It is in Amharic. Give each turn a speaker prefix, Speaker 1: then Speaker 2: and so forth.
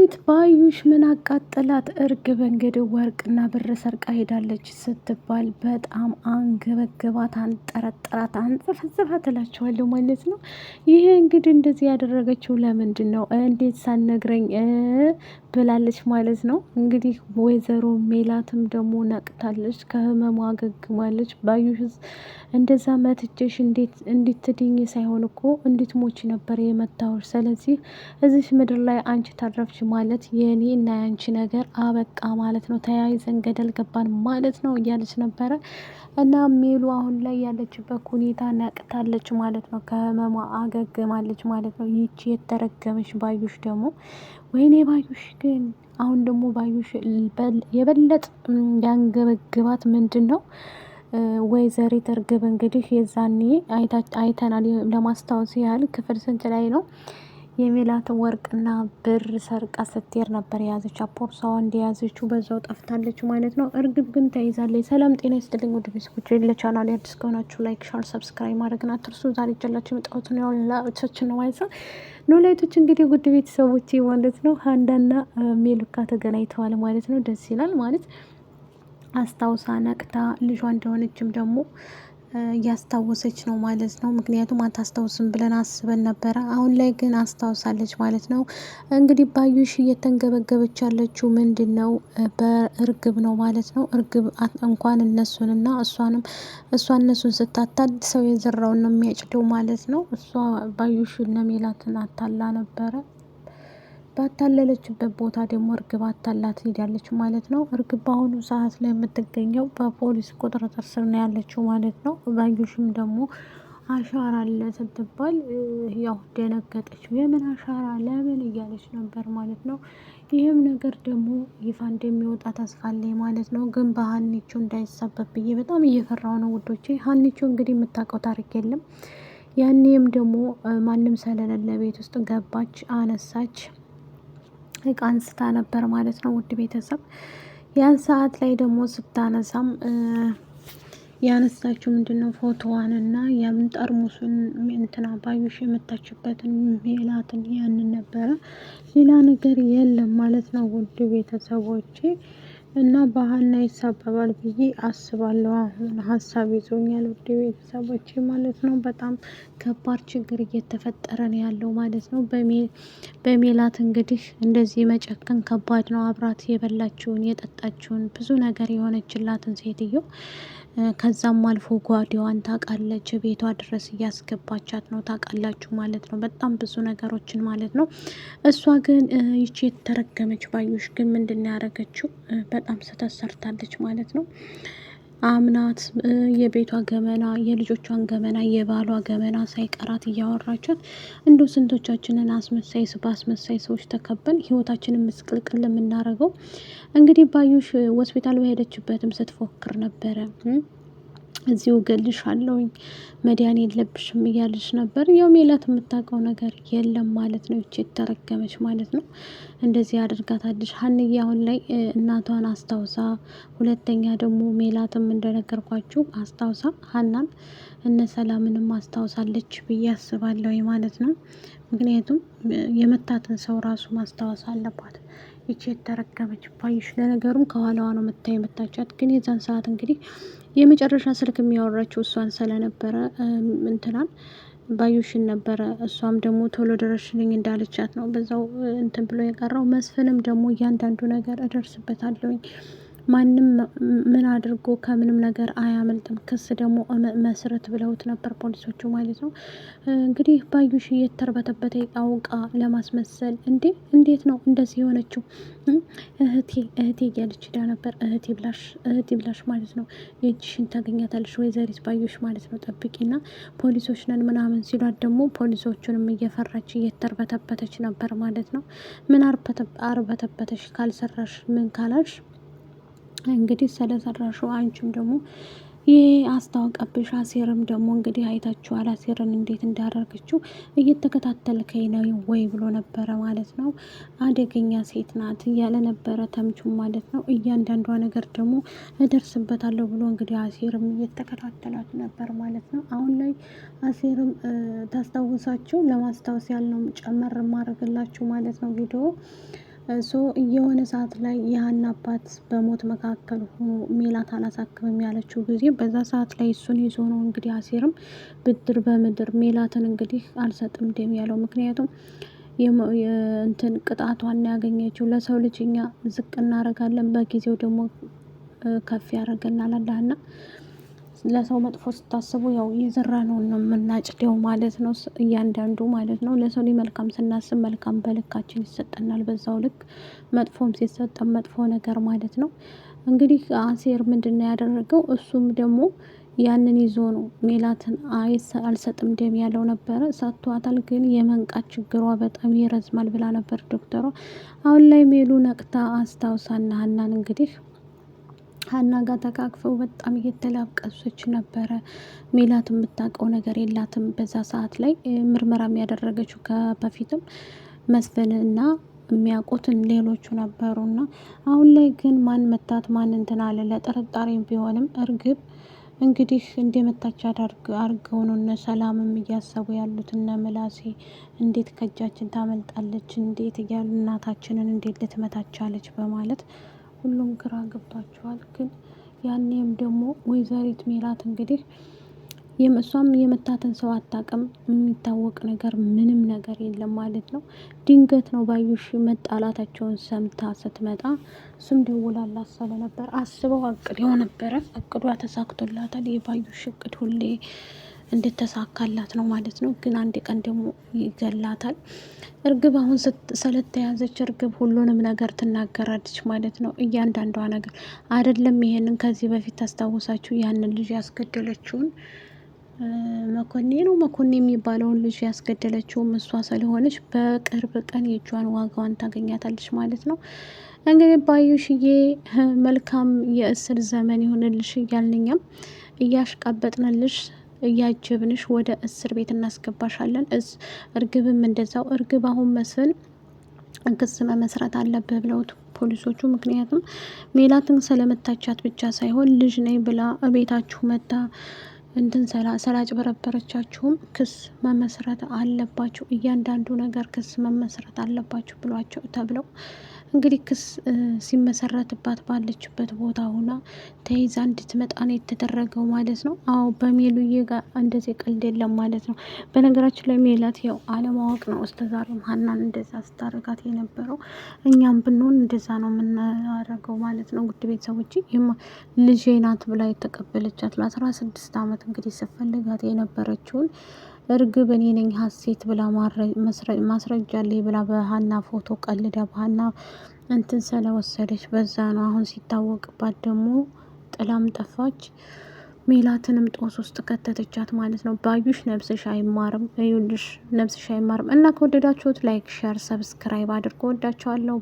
Speaker 1: ዳዊት ባዩሽ ምን አቃጠላት? እርግብ እንግዲህ ወርቅና ብር ሰርቃ ሄዳለች ስትባል በጣም አንገበገባት፣ አንጠረጠራት፣ አንጽፈጽፋት እላችኋለሁ ማለት ነው። ይሄ እንግዲህ እንደዚህ ያደረገችው ለምንድን ነው? እንዴት ሳትነግረኝ ብላለች ማለት ነው። እንግዲህ ወይዘሮ ሜላትም ደግሞ ነቅታለች፣ ከህመሟ አገግማለች። ባዩሽ እንደዛ መትቼሽ እንድትድኝ ሳይሆን እኮ እንድትሞች ነበር የመታወች። ስለዚህ እዚሽ ምድር ላይ አንቺ ታረፍች ማለት የኔ እና ያንቺ ነገር አበቃ ማለት ነው፣ ተያይዘን ገደል ገባን ማለት ነው እያለች ነበረ። እና ሜሉ አሁን ላይ ያለችበት ሁኔታ ነቅታለች ማለት ነው፣ ከህመሟ አገግማለች ማለት ነው። ይቺ የተረገመች ባዩሽ ደግሞ ወይኔ ባዩሽ ግን አሁን ደግሞ ባዩሽ የበለጥ ያንገበግባት ምንድን ነው? ወይዘሪት እርግብ እንግዲህ የዛኔ አይተናል። ለማስታወስ ያህል ክፍል ስንት ላይ ነው? የሜላትን ወርቅና ብር ሰርቃ ስትሄድ ነበር የያዘቻት። ቦርሳዋ እንደያዘችው በዛው ጠፍታለች ማለት ነው። እርግብ ግን ተይዛለች። ሰላም ጤና ይስጥልኝ ውድ ቤተሰቦች፣ ለቻናል አዲስ ከሆናችሁ ላይክ፣ ሻር፣ ሰብስክራይብ ማድረግን አትርሱ። ዛሬ ይዤላችሁ የመጣሁት ነው ላቶችን ነው ማለት ነው። ኖላይቶች እንግዲህ ውድ ቤተሰቦች ማለት ነው ሀንዳና ሜሉካ ተገናኝተዋል ማለት ነው። ደስ ይላል ማለት አስታውሳ ነቅታ ልጇ እንደሆነችም ደግሞ እያስታወሰች ነው ማለት ነው። ምክንያቱም አታስታውስም ብለን አስበን ነበረ። አሁን ላይ ግን አስታውሳለች ማለት ነው። እንግዲህ ባዩሽ እየተንገበገበች ያለችው ምንድን ነው? በእርግብ ነው ማለት ነው። እርግብ እንኳን እነሱንና እሷ እነሱን ስታታል ሰው የዘራውን ነው የሚያጭደው ማለት ነው። እሷ ባዩሽ እነ ሜላትን አታላ ነበረ። ባታለለችበት ቦታ ደግሞ እርግብ አታላት ሄዳለች ማለት ነው። እርግብ በአሁኑ ሰዓት ላይ የምትገኘው በፖሊስ ቁጥጥር ስር ነው ያለችው ማለት ነው። ባዩሽም ደግሞ አሻራ አለ ስትባል ያው ደነገጠች። የምን አሻራ ለምን እያለች ነበር ማለት ነው። ይህም ነገር ደግሞ ይፋ እንደሚወጣ ተስፋ አለኝ ማለት ነው። ግን በሀኒቾ እንዳይሳበብ ብዬ በጣም እየፈራው ነው ውዶቼ። ሀኒቾ እንግዲህ የምታውቀው ታሪክ የለም። ያኔም ደግሞ ማንም ስለሌለ ቤት ውስጥ ገባች፣ አነሳች፣ እቃ አንስታ ነበር ማለት ነው ውድ ቤተሰብ። ያን ሰዓት ላይ ደግሞ ስታነሳም ያነሳችው ምንድነው ፎቶዋንና ያምን ጠርሙሱን እንትና ባዩሽ የመታችበትን ሜላትን ያንን ነበረ። ሌላ ነገር የለም ማለት ነው ውድ ቤተሰቦቼ። እና በሀና ይሳበባል ብዬ አስባለሁ። አሁን ሀሳብ ይዞኛል ውድ ቤተሰቦቼ ማለት ነው። በጣም ከባድ ችግር እየተፈጠረ ነው ያለው ማለት ነው። በሜላት እንግዲህ እንደዚህ መጨከን ከባድ ነው። አብራት የበላችውን የጠጣችውን ብዙ ነገር የሆነችላትን ሴትዮ ከዛም አልፎ ጓዴዋን ታውቃለች፣ ቤቷ ድረስ እያስገባቻት ነው ታውቃላችሁ ማለት ነው። በጣም ብዙ ነገሮችን ማለት ነው። እሷ ግን ይቺ የተረገመች ባዩሽ ግን ምንድን ነው ያደረገችው? በጣም ስህተት ሰርታለች ማለት ነው። አምናት የቤቷ ገመና፣ የልጆቿን ገመና፣ የባሏ ገመና ሳይቀራት እያወራቻት እንዶ ስንቶቻችንን በአስመሳይ ሰዎች ተከበን ህይወታችንን ምስቅልቅል የምናደርገው። እንግዲህ ባዩሽ ሆስፒታል በሄደችበትም ስትፎክር ነበረ። እዚሁ እገልሻለሁኝ መዳን የለብሽም እያለች ነበር። ያው ሜላት የምታውቀው ነገር የለም ማለት ነው። ይቺ የተረገመች ማለት ነው እንደዚህ አድርጋታለች። ሀንዬ አሁን ላይ እናቷን አስታውሳ፣ ሁለተኛ ደግሞ ሜላትም እንደነገርኳችሁ አስታውሳ ሀናን እነ ሰላምንም አስታውሳለች ብዬ አስባለሁ ማለት ነው። ምክንያቱም የመታትን ሰው ራሱ ማስታወስ አለባት። ይቺ የተረገመች ባዩሽ ለነገሩም ከኋላዋ ነው የመታቻት። ግን የዛን ሰዓት እንግዲህ የመጨረሻ ስልክ የሚያወራችው እሷን ስለነበረ እንትናን ባዩሽን ነበረ። እሷም ደግሞ ቶሎ ደረሽልኝ እንዳለቻት ነው በዛው እንትን ብሎ የቀረው። መስፍንም ደግሞ እያንዳንዱ ነገር እደርስበታለሁኝ፣ ማንም ምን አድርጎ ከምንም ነገር አያመልጥም፣ ክስ ደግሞ መስረት ብለውት ነበር ፖሊሶቹ ማለት ነው። እንግዲህ ባዩሽ እየተርበተበተ አውቃ ለማስመሰል እንዴት ነው እንደዚህ የሆነችው? እህቴ እያለች ዳ ነበር። እህቴ ብላሽ ማለት ነው የእጅሽን ታገኛታለሽ ወይዘሪት ባዩሽ ማለት ነው፣ ጠብቂና ፖሊሶች ነን ምናምን ሲሏት ደግሞ ፖሊሶቹንም እየፈራች እየተርበተበተች ነበር ማለት ነው። ምን አርበተበተሽ? ካልሰራሽ ምን ካላሽ እንግዲህ ስለሰራሹ አንቺም ደግሞ ይሄ አስታወቀብሽ። አሴርም ደግሞ እንግዲህ አይታችኋል አሴርን እንዴት እንዳደረገችው። እየተከታተልከኝ ነው ወይ ብሎ ነበረ ማለት ነው። አደገኛ ሴት ናት እያለ ነበረ ተምቹም ማለት ነው። እያንዳንዷ ነገር ደግሞ እደርስበታለሁ ብሎ እንግዲህ አሴርም እየተከታተላት ነበር ማለት ነው። አሁን ላይ አሴርም ታስታውሳችሁ፣ ለማስታወስ ያልነው ጨመር ማድረግላችሁ ማለት ነው ቪዲዮ የሆነ ሰዓት ላይ የሀና አባት በሞት መካከል ሆኖ ሜላት አላሳክምም ያለችው ጊዜ በዛ ሰዓት ላይ እሱን ይዞ ነው እንግዲህ አሴርም ብድር በምድር ሜላትን እንግዲህ አልሰጥም ደም ያለው። ምክንያቱም እንትን ቅጣቷን ያገኘችው ለሰው ልጅ እኛ ዝቅ እናደርጋለን፣ በጊዜው ደግሞ ከፍ ያደርገናል አላህና ለሰው መጥፎ ስታስቡ ያው የዘራ ነው የምናጭደው ማለት ነው፣ እያንዳንዱ ማለት ነው። ለሰው ላይ መልካም ስናስብ መልካም በልካችን ይሰጠናል፣ በዛው ልክ መጥፎም ሲሰጠን መጥፎ ነገር ማለት ነው። እንግዲህ አሴር ምንድነው ያደረገው? እሱም ደግሞ ያንን ይዞ ነው ሜላትን አልሰጥም ደም ያለው ነበረ። ሰጥቷታል፣ ግን የመንቃት ችግሯ በጣም ይረዝማል ብላ ነበር ዶክተሯ። አሁን ላይ ሜሉ ነቅታ አስታውሳና ሀናን እንግዲህ ሀና ጋር ተቃቅፈው በጣም እየተላቀሰች ነበረ። ሜላት የምታውቀው ነገር የላትም በዛ ሰዓት ላይ ምርመራም ያደረገችው በፊትም መስፍንና የሚያውቁትን ሌሎቹ ነበሩና፣ አሁን ላይ ግን ማን መታት ማን እንትን አለ ለጥርጣሬም ቢሆንም እርግብ እንግዲህ እንደመታች አድርገው ነው እነ ሰላምም እያሰቡ ያሉት እነ ምላሴ እንዴት ከእጃችን ታመልጣለች እንዴት እያሉ እናታችንን እንዴት ልትመታቻለች በማለት ሁሉም ግራ ገብቷቸዋል። ግን ያኔም ደግሞ ወይዘሪት ሜላት እንግዲህ እሷም የመታትን ሰው አታውቅም፣ የሚታወቅ ነገር ምንም ነገር የለም ማለት ነው። ድንገት ነው ባዩሽ መጣላታቸውን ሰምታ ስትመጣ እሱም ደውላላት ስለነበር አስበው አቅደው ነበረ። እቅዷ ተሳክቶላታል። የባዩሽ እቅድ ሁሌ እንድተሳካላት ነው ማለት ነው። ግን አንድ ቀን ደግሞ ይገላታል። እርግብ አሁን ስለተያዘች እርግብ ሁሉንም ነገር ትናገራለች ማለት ነው። እያንዳንዷ ነገር አይደለም። ይሄንን ከዚህ በፊት ታስታውሳችሁ ያንን ልጅ ያስገደለችውን መኮንን የሚባለውን ልጅ ያስገደለችውም እሷ ስለሆነች በቅርብ ቀን የእጇን ዋጋዋን ታገኛታለች ማለት ነው። እንግዲህ ባዩሽዬ መልካም የእስር ዘመን ይሆንልሽ እያልንኛም እያሽቃበጥንልሽ እያጀብንሽ ወደ እስር ቤት እናስገባሻለን። እርግብም እንደዛው። እርግብ አሁን መስፍን ክስ መመስረት አለብህ ብለውት ፖሊሶቹ፣ ምክንያቱም ሜላትን ስለመታቻት ብቻ ሳይሆን ልጅ ነኝ ብላ እቤታችሁ መታ እንትን ስላጭበረበረቻችሁም ክስ መመስረት አለባችሁ፣ እያንዳንዱ ነገር ክስ መመስረት አለባችሁ ብሏቸው ተብለው እንግዲህ ክስ ሲመሰረትባት ባለችበት ቦታ ሆና ተይዛ እንድትመጣ ነው የተደረገው ማለት ነው። አዎ በሜሉዬ ጋር እንደዚህ ቀልድ የለም ማለት ነው። በነገራችን ላይ ሜላት ያው አለማወቅ ነው እስከዛሬም ሀናን እንደዛ ስታረጋት የነበረው። እኛም ብንሆን እንደዛ ነው የምናረገው ማለት ነው። ውድ ቤተሰቦች ልጄ ናት ብላ የተቀበለቻት ለ16 ዓመት እንግዲህ ስፈልጋት የነበረችውን እርግብ እኔ ነኝ ሀሴት ብላ ማስረጃ አለኝ ብላ በሀና ፎቶ ቀልዳ በሀና እንትን ስለወሰደች በዛ ነው አሁን ሲታወቅባት ደግሞ ጥላም ጠፋች። ሜላትንም ጦስ ውስጥ ከተተቻት ማለት ነው። ባዩሽ ነብስሽ አይማርም፣ ይኸውልሽ ነብስሽ አይማርም። እና ከወደዳችሁት ላይክ፣ ሼር፣ ሰብስክራይብ አድርጎ ወዳችኋለሁ።